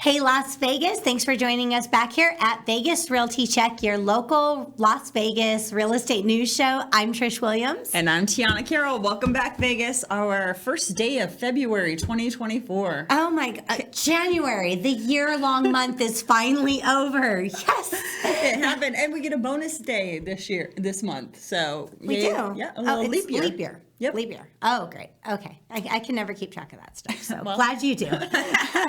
Hey, Las Vegas. Thanks for joining us back here at Vegas Realty Check, your local Las Vegas real estate news show. I'm Trish Williams. And I'm Tiana Carroll. Welcome back, Vegas. Our first day of February 2024. Oh my God. January, the year-long month is finally over. Yes. It happened. And we get a bonus day this month. So we do. Yeah, a little leap year. Leap year. Yep. Leap year. Oh, great. Okay. I can never keep track of that stuff. So Well, glad you do.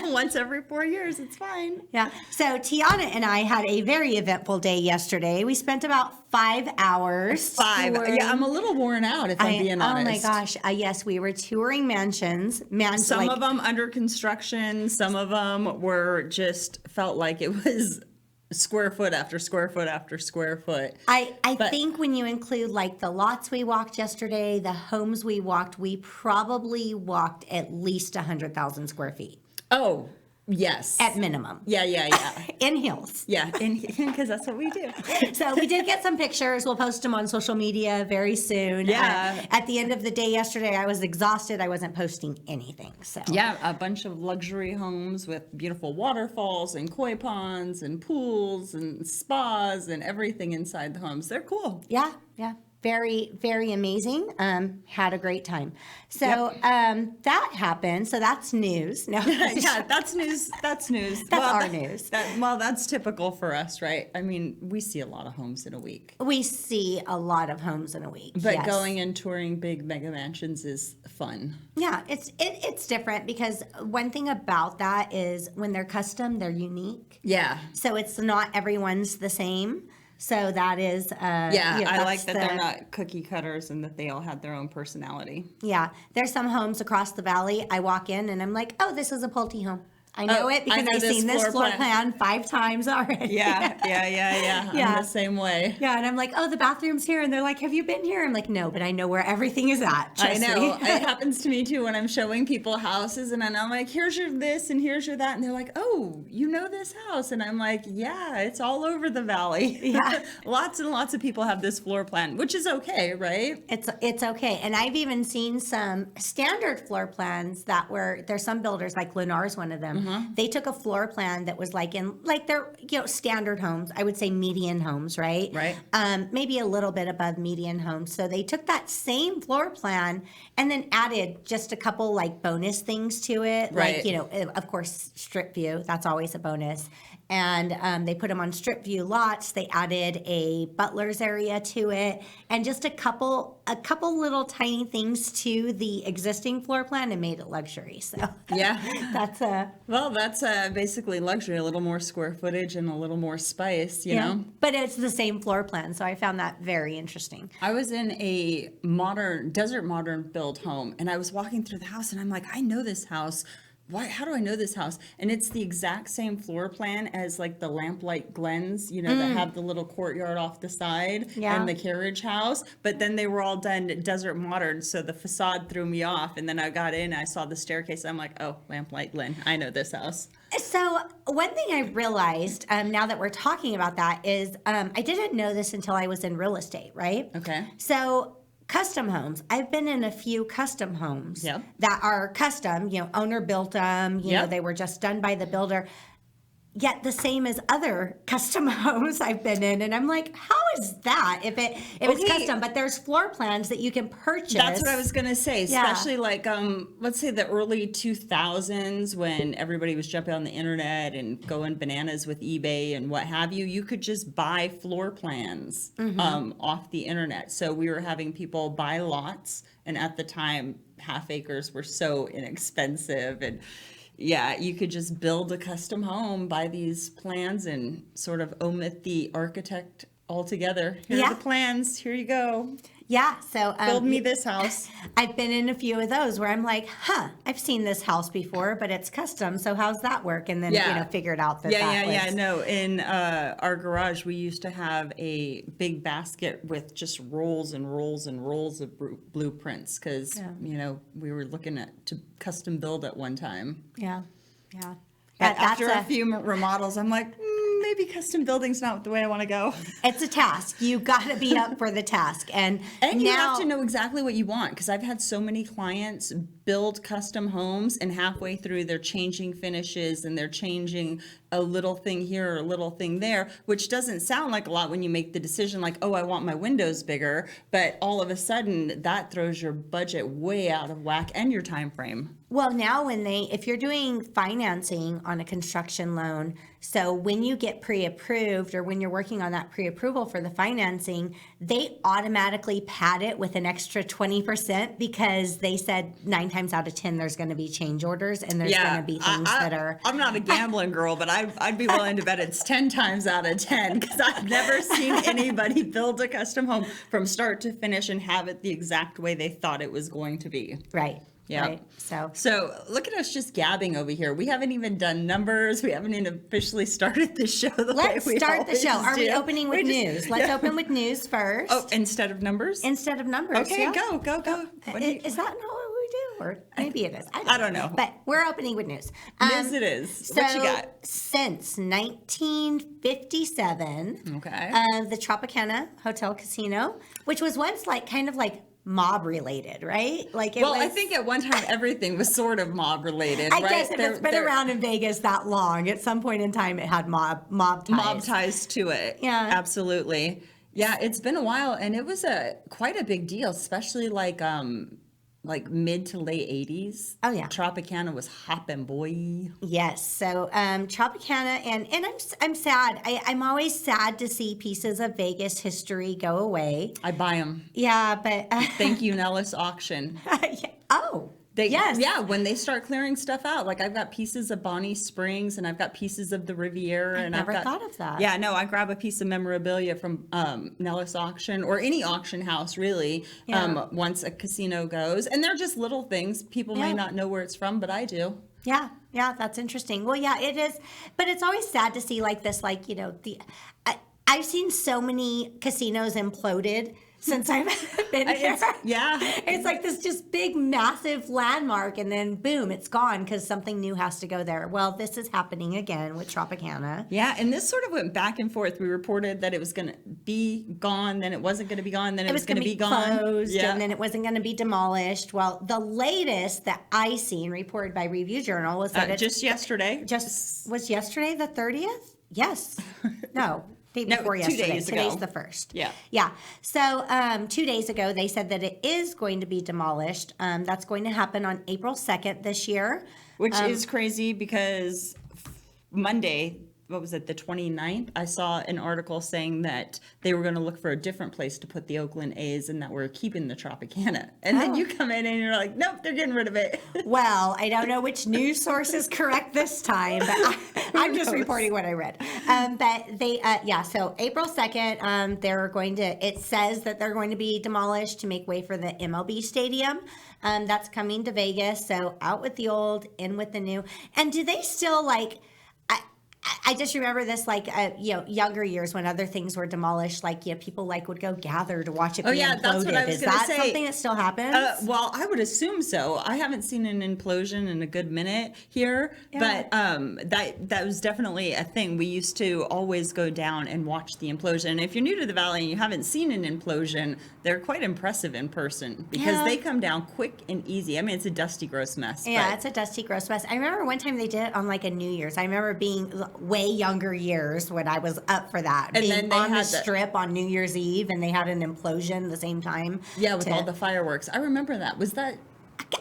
Once every 4 years, it's fine. Yeah. So Tiana and I had a very eventful day yesterday. We spent about 5 hours. Yeah, I'm a little worn out, if I'm being honest. Oh my gosh. Yes, we were touring mansions. Some of them under construction. Some of them were just felt like it was square foot after square foot after square foot. I think when you include like the lots we walked yesterday, the homes we walked, we probably walked at least 100,000 square feet. Oh, yes. At minimum. Yeah. In hills. Yeah, because that's what we do. So we did get some pictures. We'll post them on social media very soon. Yeah. At the end of the day yesterday, I was exhausted. I wasn't posting anything. So yeah, a bunch of luxury homes with beautiful waterfalls and koi ponds and pools and spas and everything inside the homes. They're cool. Yeah. Very, very amazing. Had a great time. So that happened. So that's news. No. Yeah, that's news. That's news. That's our news. That's typical for us, right? I mean, we see a lot of homes in a week. We see a lot of homes in a week. But yes. Going and touring big mega mansions is fun. Yeah, it's different because one thing about that is when they're custom, they're unique. Yeah. So it's not everyone's the same. So that is, I like that they're not cookie cutters and that they all have their own personality. Yeah. There's some homes across the valley. I walk in and I'm like, oh, this is a Pulte home. I know it because I've seen this floor plan 5 times already. Yeah. I'm the same way. Yeah, and I'm like, oh, the bathroom's here. And they're like, have you been here? I'm like, no, but I know where everything is at. I know. It happens to me too when I'm showing people houses and I'm like, here's your this and here's your that. And they're like, oh, you know this house? And I'm like, yeah, it's all over the valley. Yeah. Lots and lots of people have this floor plan, which is okay, right? It's okay. And I've even seen some standard floor plans there's some builders, like Lennar's one of them. Mm-hmm. They took a floor plan that was like they're standard homes. I would say median homes, right? Right. Maybe a little bit above median homes. So they took that same floor plan and then added just a couple like bonus things to it. Right. Like, of course, strip view. That's always a bonus. And they put them on strip view lots. They added a butler's area to it, and just a couple little tiny things to the existing floor plan and made it luxury. So yeah, that's basically luxury. A little more square footage and a little more spice, you know. But it's the same floor plan, so I found that very interesting. I was in a desert modern build home, and I was walking through the house, and I'm like, I know this house. How do I know this house? And it's the exact same floor plan as like the Lamplight Glens, that have the little courtyard off the side and the carriage house. But then they were all done desert modern, so the facade threw me off. And then I got in, I saw the staircase. I'm like, oh, Lamplight Glen, I know this house. So one thing I realized now that we're talking about that is I didn't know this until I was in real estate, right? Okay. So custom homes. I've been in a few custom homes that are custom, owner built them, they were just done by the builder. Yet the same as other custom homes I've been in. And I'm like, how is that if it's custom? But there's floor plans that you can purchase. That's what I was going to say, especially like, let's say the early 2000s when everybody was jumping on the internet and going bananas with eBay and what have you. You could just buy floor plans off the internet. So we were having people buy lots. And at the time, half acres were so inexpensive. And yeah, you could just build a custom home, buy these plans, and sort of omit the architect altogether. Here are the plans. Here you go. Yeah, so build me this house. I've been in a few of those where I'm like, I've seen this house before, but it's custom. So how's that work? And then figure it out. No, in our garage we used to have a big basket with just rolls and rolls and rolls of blueprints because we were looking to custom build at one time. Yeah. After a few remodels, I'm like, maybe custom building's not the way I want to go. It's a task. You got to be up for the task. And you have to know exactly what you want, because I've had so many clients build custom homes and halfway through they're changing finishes and they're changing a little thing here or a little thing there, which doesn't sound like a lot when you make the decision like, oh, I want my windows bigger, but all of a sudden that throws your budget way out of whack and your time frame. Well, now if you're doing financing on a construction loan, so when you get pre-approved or when you're working on that pre-approval for the financing, they automatically pad it with an extra 20% because they said 9 times out of 10 there's going to be change orders and there's going to be things that are... I'm not a gambling girl, but I'd be willing to bet it's 10 times out of 10 because I've never seen anybody build a custom home from start to finish and have it the exact way they thought it was going to be. Right. Yeah. Right. So look at us just gabbing over here. We haven't even done numbers. We haven't even officially started the show the way we start the show. Are we do. opening with news? Let's open with news first. Oh, instead of numbers? Instead of numbers. Okay, yeah. go. Is that not what we do? Or maybe it is. I don't know. But we're opening with news. News it is. What you got? Since 1957, the Tropicana Hotel Casino, which was once kind of mob related, right? I think at one time everything was sort of mob related. I guess if it's been around in Vegas that long, at some point in time it had mob ties. Mob ties to it. Yeah, absolutely. Yeah, it's been a while, and it was quite a big deal, especially like mid to late 80s. Oh yeah, Tropicana was hopping, boy. Yes. So Tropicana, and I'm sad. I'm always sad to see pieces of Vegas history go away. I buy them. Yeah, but thank you, Nellis Auction. Oh. Yes. Yeah, when they start clearing stuff out. Like I've got pieces of Bonnie Springs and I've got pieces of the Riviera. I've never thought of that. Yeah, no, I grab a piece of memorabilia from Nellis Auction or any auction house really once a casino goes. And they're just little things. People may not know where it's from, but I do. Yeah, that's interesting. Well, yeah, it is. But it's always sad to see this, I've seen so many casinos imploded since I've been here. It's like this just big, massive landmark, and then boom, it's gone because something new has to go there. Well, this is happening again with Tropicana. Yeah, and this sort of went back and forth. We reported that it was going to be gone, then it wasn't going to be gone, then it was going to be gone. Closed, and then it wasn't going to be demolished. Well, the latest that I seen reported by Review Journal was that just yesterday. Was yesterday the 30th? Yes. No. Before yesterday. 2 days ago. Today's the 1st. Yeah. So 2 days ago, they said that it is going to be demolished. That's going to happen on April 2nd this year. Which is crazy because Monday, what was it, the 29th? I saw an article saying that they were going to look for a different place to put the Oakland A's and that we're keeping the Tropicana. And then you come in and you're like, nope, they're getting rid of it. Well, I don't know which news source is correct this time, but I'm just reporting what I read. But they, so April 2nd, it says that they're going to be demolished to make way for the MLB stadium. That's coming to Vegas. So out with the old, in with the new. And do they still I just remember this younger years when other things were demolished, people would go gather to watch it be imploded. That's what I was going to say. Is that something that still happens? Well, I would assume so. I haven't seen an implosion in a good minute here, but that was definitely a thing. We used to always go down and watch the implosion. And if you're new to the Valley and you haven't seen an implosion, they're quite impressive in person because they come down quick and easy. I mean, it's a dusty, gross mess. Yeah, it's a dusty, gross mess. I remember one time they did it on a New Year's. I remember being way younger years when I was up for that. And being on the strip on New Year's Eve, and they had an implosion the same time. Yeah, with all the fireworks. I remember that. Was that?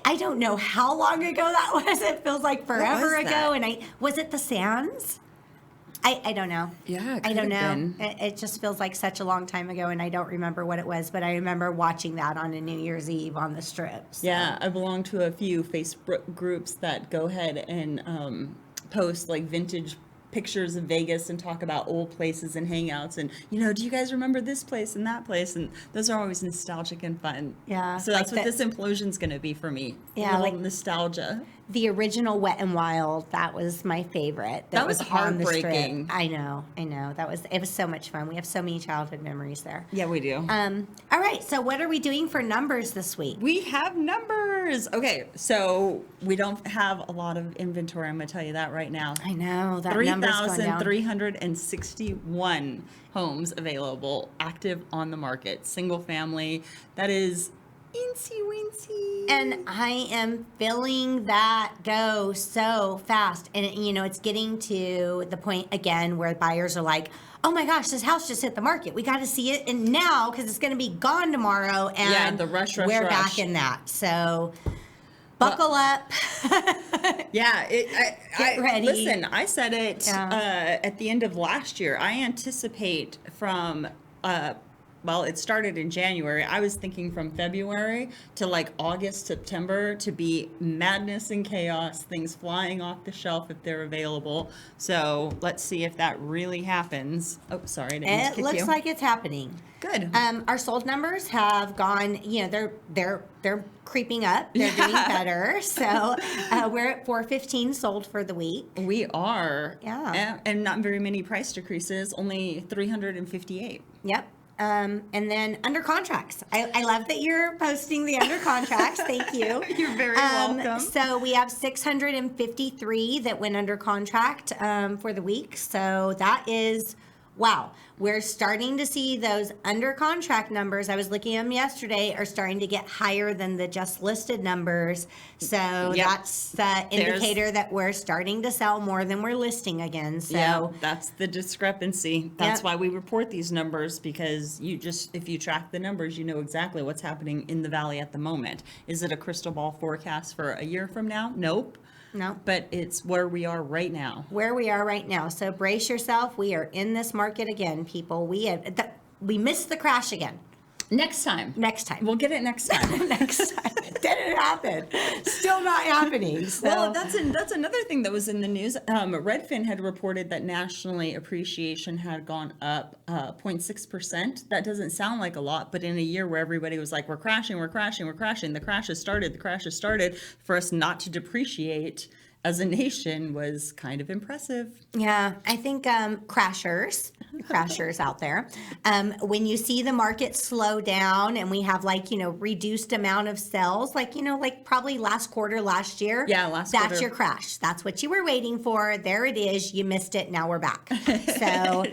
I don't know how long ago that was. It feels like forever ago. And was it the Sands? I don't know. Yeah, I don't know. It just feels like such a long time ago, and I don't remember what it was, but I remember watching that on a New Year's Eve on the strip. So. Yeah, I belong to a few Facebook groups that go ahead and post vintage pictures of Vegas and talk about old places and hangouts and do you guys remember this place and that place, and those are always nostalgic and fun. Yeah, so that's what this implosion's going to be for me. Yeah, nostalgia. The original Wet and Wild, that was my favorite. That was on the strip. heartbreaking. I know. It was so much fun. We have so many childhood memories there. Yeah, we do. All right, so what are we doing for numbers this week? We have numbers. Okay, so we don't have a lot of inventory. I'm going to tell you that right now. I know, that number's going down. 3,361 homes available, active on the market, single family. That is eensy weensy. And I am feeling that go so fast. And, it's getting to the point, again, where buyers are like, oh my gosh, this house just hit the market. We got to see it and now because it's going to be gone tomorrow. And the rush. We're back in that. So buckle up. Yeah. Get ready. Listen, I said it at the end of last year. I anticipate from... it started in January. I was thinking from February to like August, September to be madness and chaos, things flying off the shelf if they're available. So let's see if that really happens. Oh, sorry. I didn't mean to kick you. It looks like it's happening. Good. Our sold numbers have gone, they're creeping up. They're doing better. So we're at 415 sold for the week. We are. Yeah. And not very many price decreases, only 358. Yep. And then under contracts. I love that you're posting the under contracts. Thank you. You're very welcome. So we have 653 that went under contract for the week. So that is, wow. We're starting to see those under contract numbers. I was looking at them yesterday, are starting to get higher than the just listed numbers. So that's the indicator that we're starting to sell more than we're listing again. So that's the discrepancy. That's why we report these numbers, because if you track the numbers, you know exactly what's happening in the valley at the moment. Is it a crystal ball forecast for a year from now? Nope. No. But it's where we are right now. So brace yourself. We are in this market again, people. We missed the crash again. Next time. We'll get it next time. Next time. It didn't happen. Still not happening. So. Well, that's another thing that was in the news. Redfin had reported that nationally appreciation had gone up 0.6%. That doesn't sound like a lot, but in a year where everybody was like, we're crashing, the crash has started, for us not to depreciate as a nation was kind of impressive. Yeah, I think crashers out there, when you see the market slow down and we have reduced amount of sales, like probably last quarter last year. Yeah, quarter. That's your crash. That's what you were waiting for. There it is. You missed it. Now we're back. So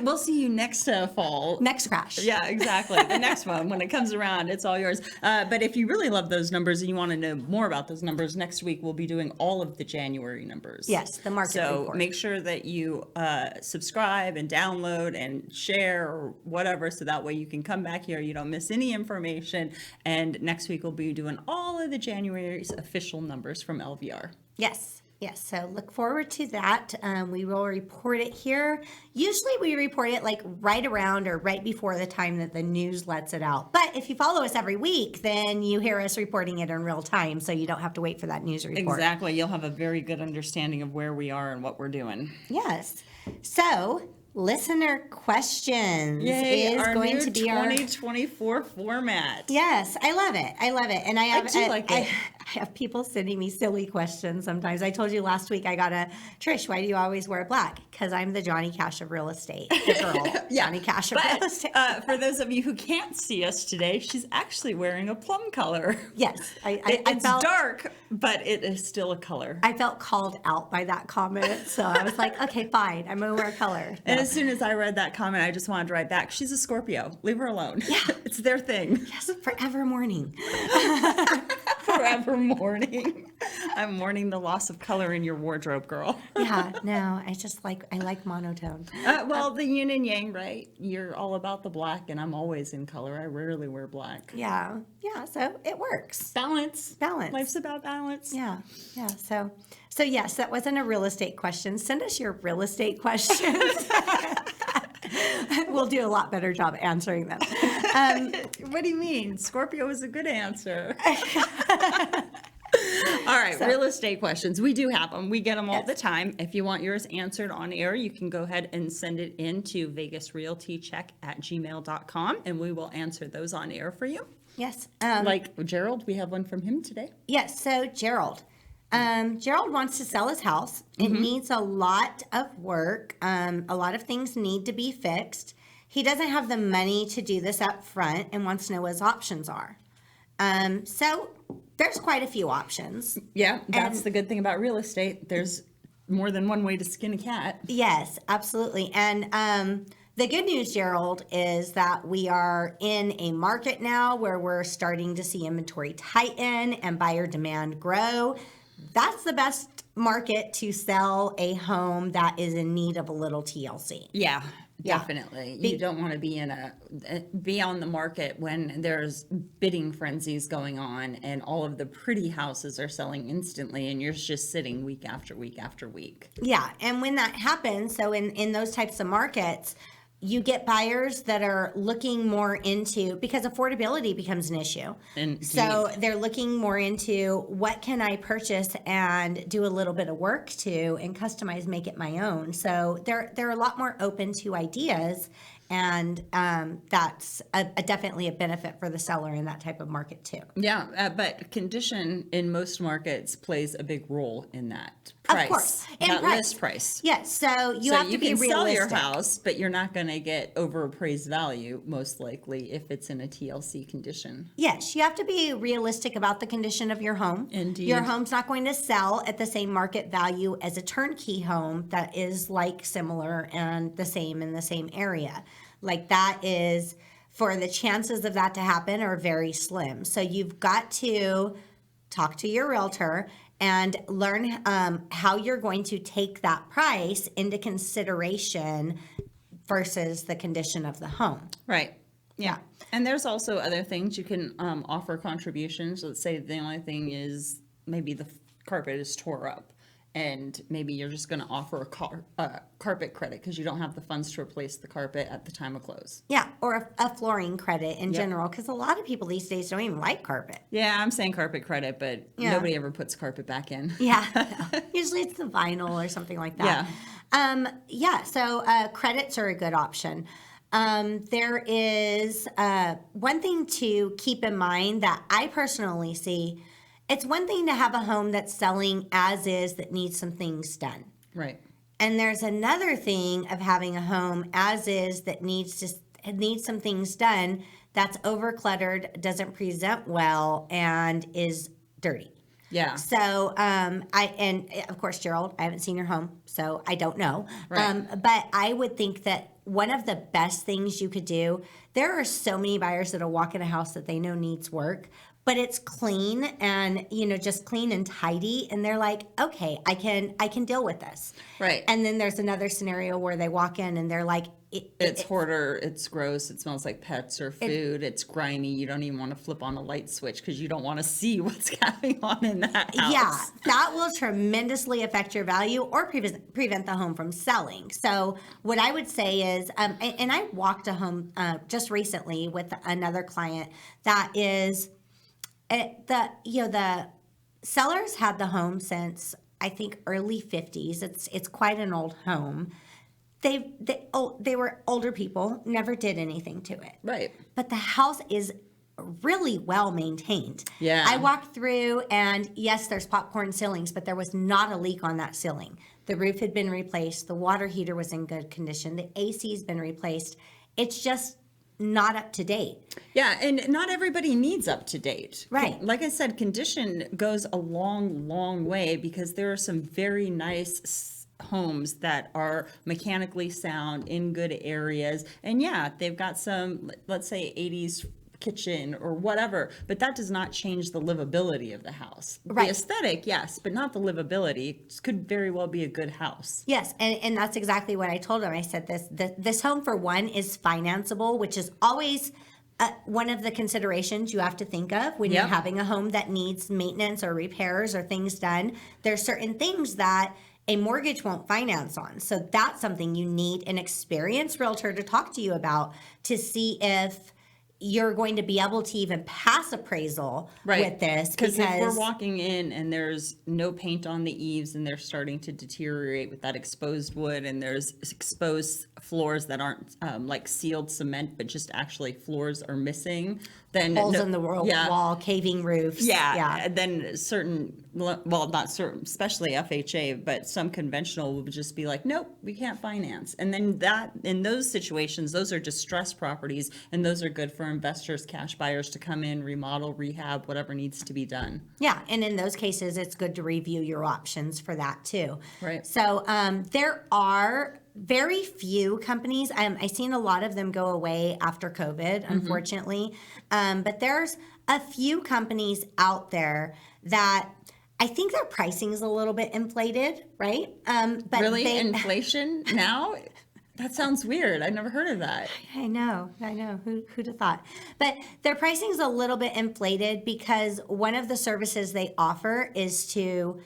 we'll see you next fall. Next crash. Yeah, exactly. The next one, when it comes around, it's all yours. But if you really love those numbers and you want to know more about those numbers, next week we'll be doing all of the January numbers. Yes, the market report. So make sure that you subscribe and download and share or whatever, so that way you can come back here, you don't miss any information. And next week we'll be doing all of the January's official numbers from LVR. Yes. So look forward to that. We will report it here. Usually we report it right around or right before the time that the news lets it out. But if you follow us every week, then you hear us reporting it in real time, so you don't have to wait for that news report. Exactly. You'll have a very good understanding of where we are and what we're doing. Yes. So listener questions is our going new to be 2024 format. Yes, I love it. And I do like it. I have people sending me silly questions sometimes. I told you last week I got a, Trish, why do you always wear black? Because I'm the Johnny Cash of real estate. The girl, Johnny Cash of real estate. For those of you who can't see us today, she's actually wearing a plum color. Yes. It's dark, but it is still a color. I felt called out by that comment, so I was like, okay, fine, I'm going to wear color. And as soon as I read that comment, I just wanted to write back, she's a Scorpio. Leave her alone. Yeah. It's their thing. Yes, forever mourning. Forever mourning. I'm mourning the loss of color in your wardrobe, girl. Yeah, no, I like monotone. Well, the yin and yang, right? You're all about the black, and I'm always in color. I rarely wear black. Yeah, so it works. Balance. Life's about balance. Yeah. So yes, that wasn't a real estate question. Send us your real estate questions. We'll do a lot better job answering them. What do you mean? Scorpio is a good answer. All right, real estate questions. We do have them. We get them all the time. If you want yours answered on air, you can go ahead and send it in to vegasrealtycheck@gmail.com, and we will answer those on air for you. Yes. Like Gerald, we have one from him today. Yes. So Gerald, Gerald wants to sell his house. It needs a lot of work. A lot of things need to be fixed. He doesn't have the money to do this up front and wants to know what his options are. So there's quite a few options. Yeah, that's the good thing about real estate. There's more than one way to skin a cat. Yes, absolutely. And the good news, Gerald, is that we are in a market now where we're starting to see inventory tighten and buyer demand grow. That's the best market to sell a home that is in need of a little TLC. Yeah. Definitely. You don't want to be on the market when there's bidding frenzies going on and all of the pretty houses are selling instantly and you're just sitting week after week after week. Yeah. And when that happens, so in those types of markets, you get buyers that are looking more into, because affordability becomes an issue. Indeed. So they're looking more into what can I purchase and do a little bit of work to and customize, make it my own. So they're a lot more open to ideas, and that's definitely a benefit for the seller in that type of market too. Yeah, but condition in most markets plays a big role in that price. Of course. And that price. list price. Yes, so you have to be realistic. You can sell your house, but you're not going to get overappraised value, most likely, if it's in a TLC condition. Yes, you have to be realistic about the condition of your home. Indeed. Your home's not going to sell at the same market value as a turnkey home that is like similar and the same in the same area. Like that is, for the chances of that to happen are very slim. So you've got to talk to your realtor and learn how you're going to take that price into consideration versus the condition of the home. Right. Yeah. And there's also other things you can offer contributions. Let's say the only thing is maybe the carpet is tore up. And maybe you're just going to offer a carpet credit because you don't have the funds to replace the carpet at the time of close. Yeah, or a flooring credit in general, because a lot of people these days don't even like carpet. Yeah, I'm saying carpet credit, but nobody ever puts carpet back in. Yeah, usually it's the vinyl or something like that. Yeah. So credits are a good option. There is one thing to keep in mind that I personally see. It's one thing to have a home that's selling as is that needs some things done. Right. And there's another thing of having a home as is that needs some things done that's overcluttered, doesn't present well, and is dirty. Yeah. So and of course, Gerald, I haven't seen your home, so I don't know. Right. But I would think that one of the best things you could do, there are so many buyers that'll walk in a house that they know needs work, but it's clean and, just clean and tidy. And they're like, okay, I can deal with this. Right. And then there's another scenario where they walk in and they're like, it's hoarder, it's gross, it smells like pets or food, it's grimy, you don't even want to flip on a light switch because you don't want to see what's going on in that house. Yeah, that will tremendously affect your value or prevent the home from selling. So what I would say is, and I walked a home just recently with another client that is, the sellers had the home since I think early 50s. It's quite an old home. They were older people, never did anything to it. Right. But the house is really well maintained. Yeah. I walked through and yes, there's popcorn ceilings, but there was not a leak on that ceiling. The roof had been replaced. The water heater was in good condition. The AC's been replaced. It's just not up to date. Yeah, and not everybody needs up to date. Right. Like I said, condition goes a long, long way because there are some very nice homes that are mechanically sound in good areas. And yeah, they've got some, let's say 80s kitchen or whatever, but that does not change the livability of the house. Right. The aesthetic, yes, but not the livability. It could very well be a good house. Yes, and that's exactly what I told him. I said this home, for one, is financeable, which is always one of the considerations you have to think of when you're having a home that needs maintenance or repairs or things done. There's certain things that a mortgage won't finance on. So that's something you need an experienced realtor to talk to you about to see if you're going to be able to even pass appraisal with this. Because if we're walking in and there's no paint on the eaves and they're starting to deteriorate with that exposed wood and there's exposed floors that aren't like sealed cement, but just actually floors are missing, then holes in the wall, caving roofs. And then certain, well, not certain, especially FHA, but some conventional would just be like, nope, we can't finance. And then that, in those situations, those are distressed properties, and those are good for investors, cash buyers to come in, remodel, rehab, whatever needs to be done. Yeah, and in those cases, it's good to review your options for that too. Right. So there are very few companies. I've seen a lot of them go away after COVID, unfortunately. But there's a few companies out there that I think their pricing is a little bit inflated, right? But really? Inflation now? That sounds weird. I never heard of that. I know. Who'd have thought? But their pricing is a little bit inflated because one of the services they offer is to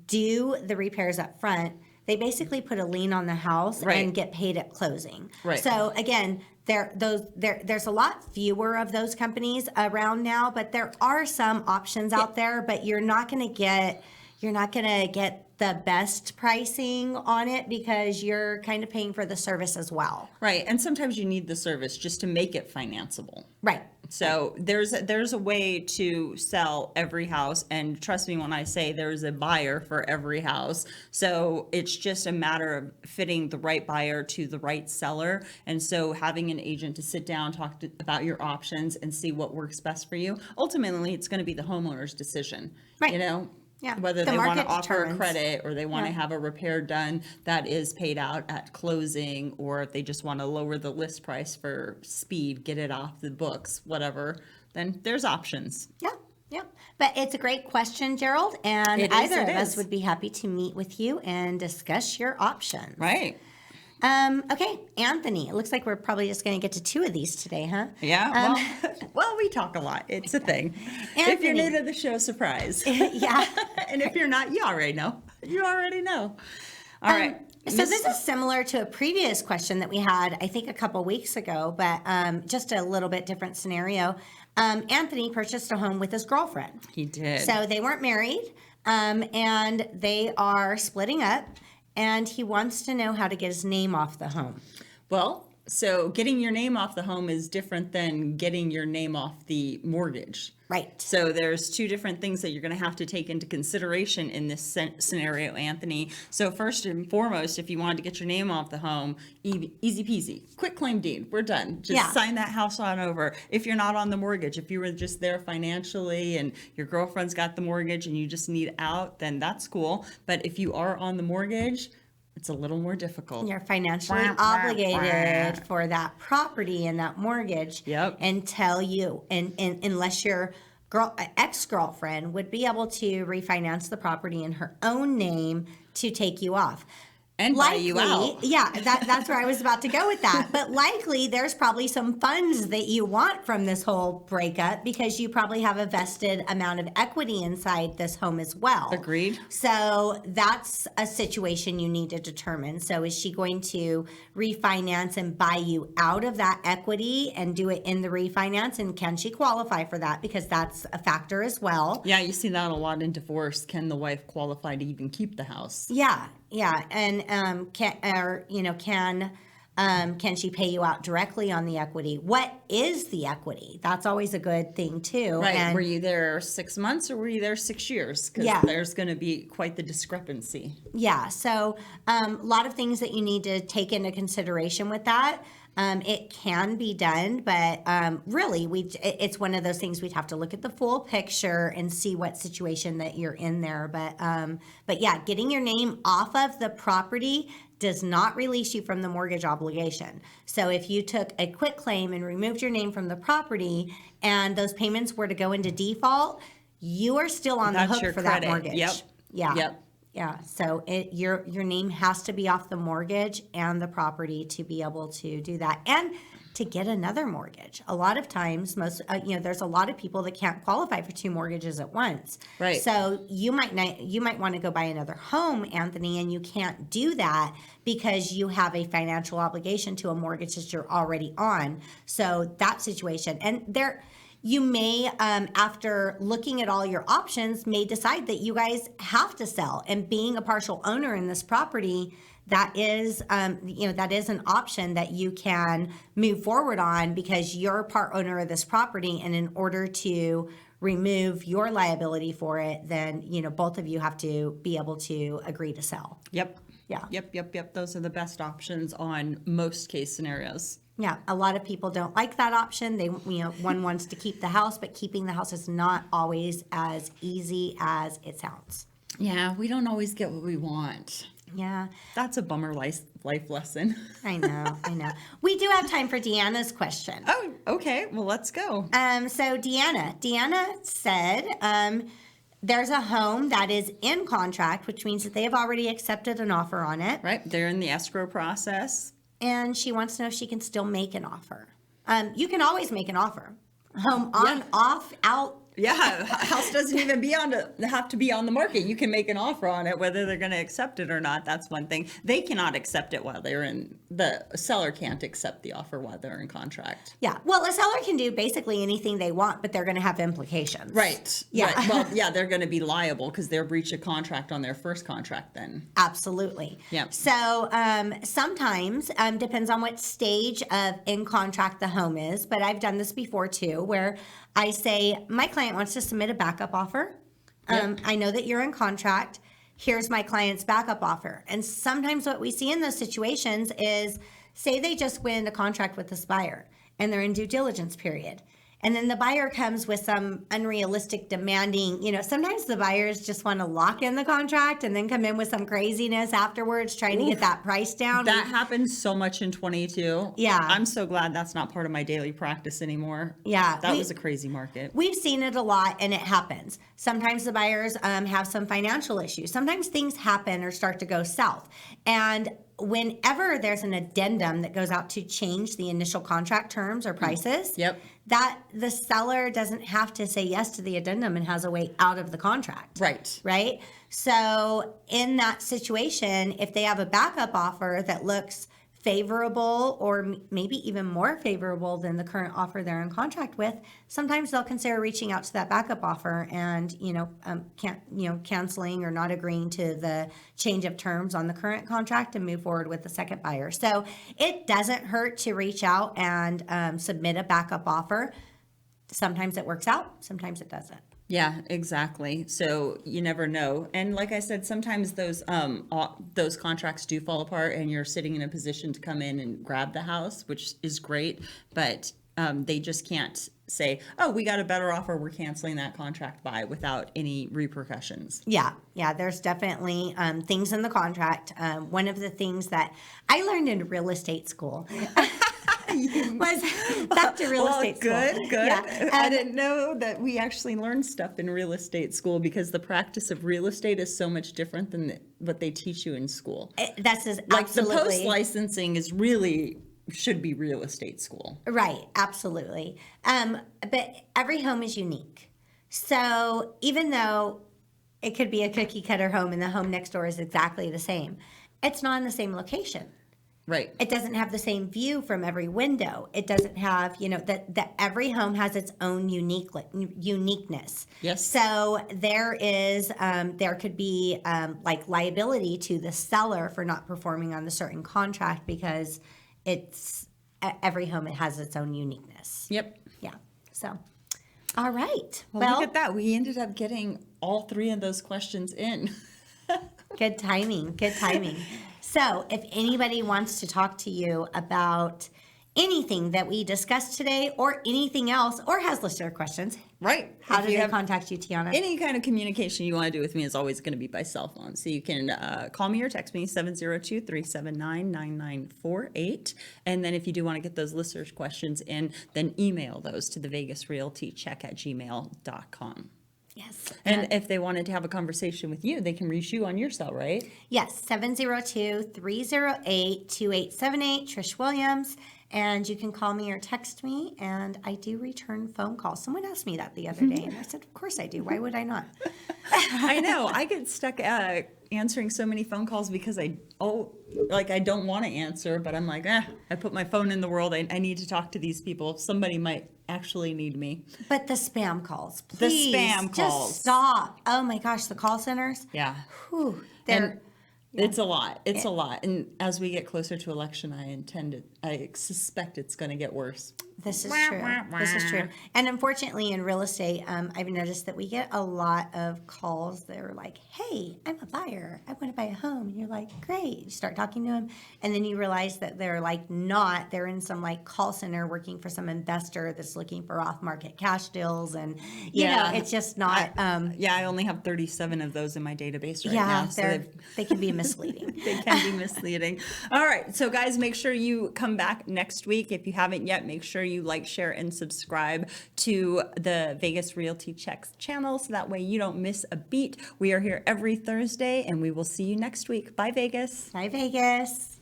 do the repairs up front. They basically put a lien on the house and get paid at closing. Right. So again, there's a lot fewer of those companies around now, but there are some options out there. But you're not going to get the best pricing on it because you're kind of paying for the service as well. Right. And sometimes you need the service just to make it financeable. Right. So there's a way to sell every house, and trust me when I say there's a buyer for every house. So it's just a matter of fitting the right buyer to the right seller. And so having an agent to sit down, talk about your options and see what works best for you. Ultimately, it's going to be the homeowner's decision. Right. You know? Yeah. Whether they want to offer a credit or they want to have a repair done that is paid out at closing, or if they just want to lower the list price for speed, get it off the books, whatever, then there's options. Yeah. But it's a great question, Gerald, and either of us would be happy to meet with you and discuss your options. Right. Okay, Anthony, it looks like we're probably just going to get to 2 of these today, huh? Yeah, well, we talk a lot. It's a thing. Anthony. If you're new to the show, surprise. Yeah. And if you're not, you already know. All right. So this is similar to a previous question that we had, I think, a couple weeks ago, but just a little bit different scenario. Anthony purchased a home with his girlfriend. He did. So they weren't married, and they are splitting up. And he wants to know how to get his name off the home. Well, so getting your name off the home is different than getting your name off the mortgage. Right. So there's 2 different things that you're going to have to take into consideration in this scenario, Anthony. So first and foremost, if you wanted to get your name off the home, easy peasy, quick claim deed, we're done. Just sign that house on over. If you're not on the mortgage, if you were just there financially and your girlfriend's got the mortgage and you just need out, then that's cool. But if you are on the mortgage, it's a little more difficult. You're financially obligated for that property and that mortgage until unless your ex-girlfriend would be able to refinance the property in her own name to take you off. And buy you out. Yeah, that's where I was about to go with that. But likely there's probably some funds that you want from this whole breakup because you probably have a vested amount of equity inside this home as well. Agreed. So that's a situation you need to determine. So is she going to refinance and buy you out of that equity and do it in the refinance? And can she qualify for that? Because that's a factor as well. Yeah, you see that a lot in divorce. Can the wife qualify to even keep the house? Yeah. And can she pay you out directly on the equity? What is the equity? That's always a good thing too. Right. And were you there 6 months or were you there 6 years? Because there's going to be quite the discrepancy. Yeah. So a lot of things that you need to take into consideration with that. It can be done, but really, it's one of those things we'd have to look at the full picture and see what situation that you're in there. But yeah, getting your name off of the property does not release you from the mortgage obligation. So if you took a quit claim and removed your name from the property and those payments were to go into default, you are still on the hook for that mortgage. Yep. Yeah. Yep. Yeah, so your name has to be off the mortgage and the property to be able to do that, and to get another mortgage. A lot of times, there's a lot of people that can't qualify for 2 mortgages at once. Right. So you might want to go buy another home, Anthony, and you can't do that because you have a financial obligation to a mortgage that you're already on. So that situation, and you may, after looking at all your options, may decide that you guys have to sell. And being a partial owner in this property, that is, that is an option that you can move forward on because you're part owner of this property. And in order to remove your liability for it, then, both of you have to be able to agree to sell. Yep. Yeah. Yep. Those are the best options on most case scenarios. Yeah, a lot of people don't like that option. They, one wants to keep the house, but keeping the house is not always as easy as it sounds. Yeah, we don't always get what we want. Yeah. That's a bummer life lesson. I know. We do have time for Deanna's question. Oh, okay. Well, let's go. So Deanna said, there's a home that is in contract, which means that they have already accepted an offer on it. Right. They're in the escrow process. And she wants to know if she can still make an offer. You can always make an offer. Home on, off, out. Yeah, house doesn't even have to be on the market. You can make an offer on it, whether they're going to accept it or not. That's one thing. They cannot accept it while they're in. The seller can't accept the offer while they're in contract. Yeah. Well, a seller can do basically anything they want, but they're going to have implications. Right. Yeah. Right. Well, yeah, they're going to be liable because they're breach of contract on their first contract then. Absolutely. Yeah. So sometimes, depends on what stage of in contract the home is, but I've done this before too, where I say, my client wants to submit a backup offer. I know that you're in contract. Here's my client's backup offer. And sometimes what we see in those situations is, say they just win a contract with this buyer and they're in due diligence period. And then the buyer comes with some unrealistic demanding, sometimes the buyers just want to lock in the contract and then come in with some craziness afterwards, trying to get that price down. That happens so much in 22. Yeah. I'm so glad that's not part of my daily practice anymore. Yeah. That was a crazy market. We've seen it a lot and it happens. Sometimes the buyers have some financial issues. Sometimes things happen or start to go south. And whenever there's an addendum that goes out to change the initial contract terms or prices, that the seller doesn't have to say yes to the addendum and has a way out of the contract. Right? So in that situation, if they have a backup offer that looks favorable or maybe even more favorable than the current offer they're in contract with, sometimes they'll consider reaching out to that backup offer and canceling or not agreeing to the change of terms on the current contract and move forward with the second buyer. So it doesn't hurt to reach out and submit a backup offer. Sometimes it works out, sometimes it doesn't. Yeah, exactly. So you never know. And like I said, sometimes those contracts do fall apart and you're sitting in a position to come in and grab the house, which is great. But they just can't say, oh, we got a better offer, we're canceling that contract without any repercussions. Yeah, there's definitely things in the contract. One of the things that I learned in real estate school was back to real estate school. Good. Yeah. I didn't know that we actually learned stuff in real estate school because the practice of real estate is so much different than what they teach you in school. That's like absolutely. The post-licensing is really should be real estate school. Right, absolutely. But every home is unique. So even though it could be a cookie cutter home and the home next door is exactly the same, it's not in the same location. Right. It doesn't have the same view from every window. It doesn't have, that every home has its own uniqueness. Yes. So there could be like liability to the seller for not performing on the certain contract because every home, it has its own uniqueness. Yep. Yeah. So, all right. Well, look at that. We ended up getting all three of those questions in. Good timing. So if anybody wants to talk to you about anything that we discussed today or anything else or has listener questions, right? How do they contact you, Tiana? Any kind of communication you want to do with me is always going to be by cell phone. So you can call me or text me, 702-379-9948. And then if you do want to get those listeners' questions in, then email those to thevegasrealtycheck@gmail.com. Yes. And if they wanted to have a conversation with you, they can reach you on your cell, right? Yes, 702-308-2878, Trish Williams. And you can call me or text me, and I do return phone calls. Someone asked me that the other day, and I said, of course I do. Why would I not? I know. I get stuck answering so many phone calls because I don't want to answer, but I'm like, I put my phone in the world. I need to talk to these people. Somebody might actually need me. But the spam calls, please. The spam calls. Just stop. Oh my gosh, the call centers. Yeah. Whew, it's a lot. It's a lot. And as we get closer to election, I suspect it's going to get worse. This is true. This is true. And unfortunately, in real estate, I've noticed that we get a lot of calls that are like, hey, I'm a buyer. I want to buy a home. And you're like, great. You start talking to them. And then you realize that they're like they're in some like call center working for some investor that's looking for off market cash deals. And, you know, it's just not. I only have 37 of those in my database right now. So they can be misleading. They can be misleading. All right. So, guys, make sure you come back next week. If you haven't yet, make sure you like, share, and subscribe to the Vegas Realty Checks channel so that way you don't miss a beat. We are here every Thursday, and we will see you next week. Bye, Vegas. Bye, Vegas.